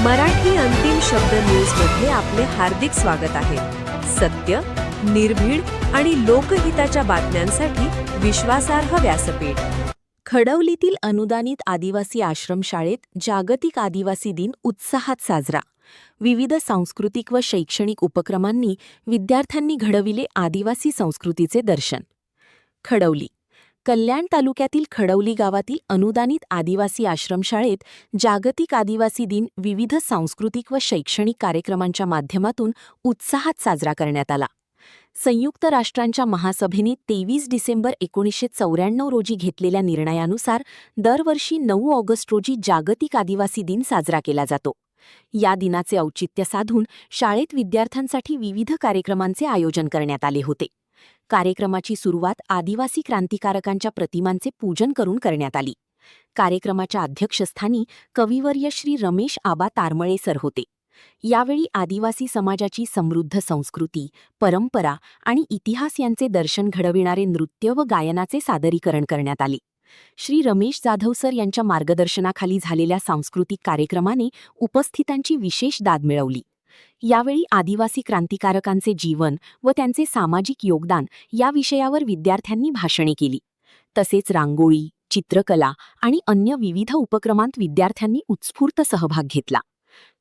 मराठी अंतिम शब्द न्यूजमध्ये आपले हार्दिक स्वागत आहे. सत्य, निर्भीड आणि लोकहिताच्या बातम्यांसाठी विश्वासार्ह व्यासपीठ. खडवलीतील अनुदानित आदिवासी आश्रमशाळेत जागतिक आदिवासी दिन उत्साहात साजरा. विविध सांस्कृतिक व शैक्षणिक उपक्रमांनी विद्यार्थ्यांनी घडविले आदिवासी संस्कृतीचे दर्शन. खडवली कल्याण तालुक्यातील खडवली गावातील अनुदानित आदिवासी आश्रमशाळेत जागतिक आदिवासी दिन विविध सांस्कृतिक व शैक्षणिक कार्यक्रमांच्या माध्यमातून उत्साहात साजरा करण्यात आला. संयुक्त राष्ट्रांच्या महासभेने 23 डिसेंबर 1994 रोजी घेतलेल्या निर्णयानुसार दरवर्षी 9 ऑगस्ट रोजी जागतिक आदिवासी दिन साजरा केला जातो. या दिनाचे औचित्य साधून शाळेत विद्यार्थ्यांसाठी विविध कार्यक्रमांचे आयोजन करण्यात आले होते. कार्यक्रमाची सुरुवात आदिवासी क्रांतिकारकांच्या प्रतिमांचे पूजन करून करण्यात आली. कार्यक्रमाच्या अध्यक्षस्थानी कविवर्य श्री रमेश आबा तारमळे सर होते. यावेळी आदिवासी समाजाची समृद्ध संस्कृती, परंपरा आणि इतिहास यांचे दर्शन घडविणारे नृत्य व गायनाचे सादरीकरण करण्यात आले. श्री रमेश जाधव सर यांच्या मार्गदर्शनाखाली झालेल्या सांस्कृतिक कार्यक्रमाने उपस्थितांची विशेष दाद मिळवली. यावेळी आदिवासी क्रांतिकारकांचे जीवन व त्यांचे सामाजिक योगदान या विषयावर विद्यार्थ्यांनी भाषणे केली. तसेच रांगोळी, चित्रकला आणि अन्य विविध उपक्रमांत विद्यार्थ्यांनी उत्स्फूर्त सहभाग घेतला.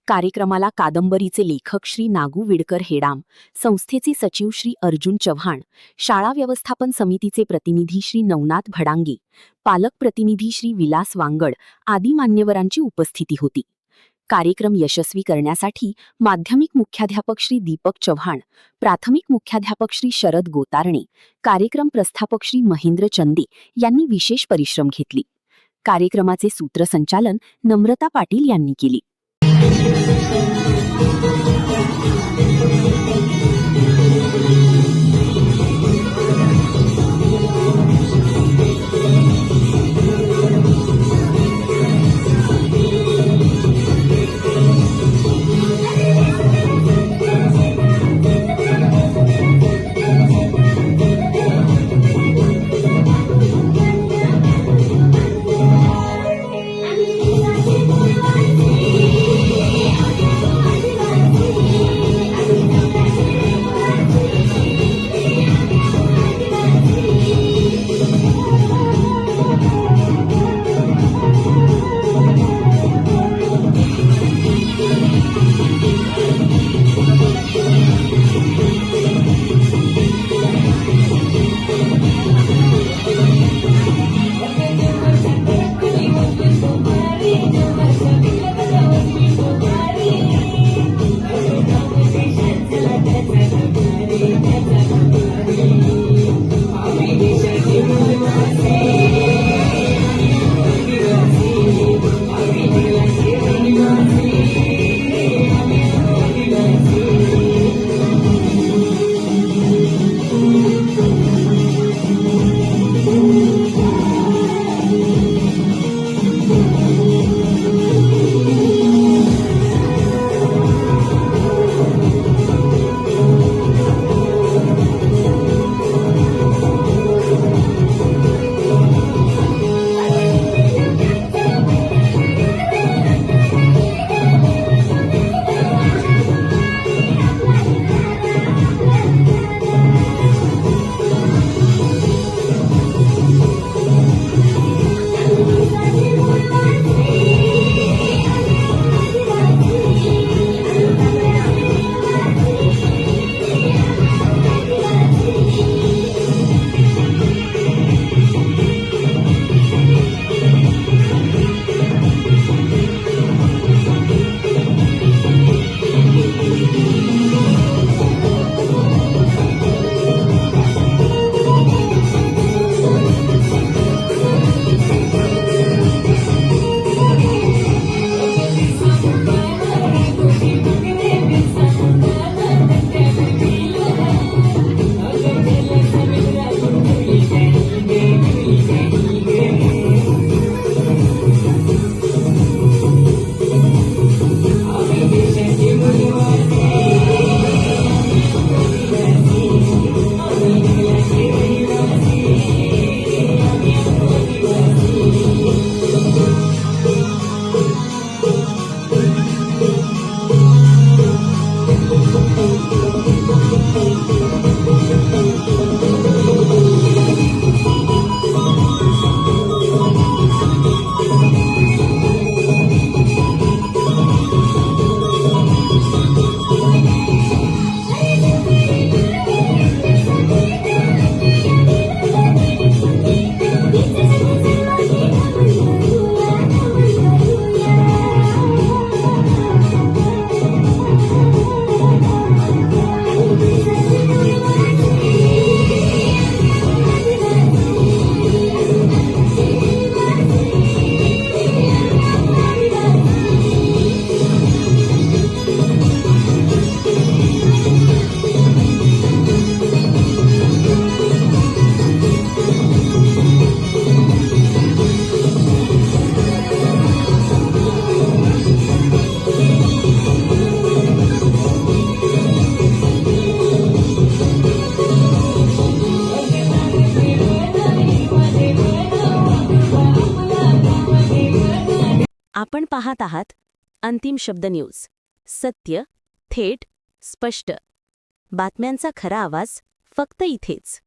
कार्यक्रमाला कादंबरीचे लेखक श्री नागू विडकर हेडाम, संस्थेचे सचिव श्री अर्जुन चव्हाण, शाळा व्यवस्थापन समितीचे प्रतिनिधी श्री नवनाथ भडांगे, पालक प्रतिनिधी श्री विलास वांगड आदी मान्यवरांची उपस्थिती होती. कार्यक्रम यशस्वी करण्यासाठी माध्यमिक मुख्याध्यापक श्री दीपक चव्हाण, प्राथमिक मुख्याध्यापक श्री शरद गोतारणे, कार्यक्रम प्रस्थापक श्री महेंद्र चंदे यांनी विशेष परिश्रम घेतले. कार्यक्रमाचे सूत्रसंचालन नम्रता पाटील यांनी केले. आपण पाहत आहात अंतिम शब्द न्यूज. सत्य, थेट, स्पष्ट. बातम्यांचा खरा आवाज फक्त इथेच.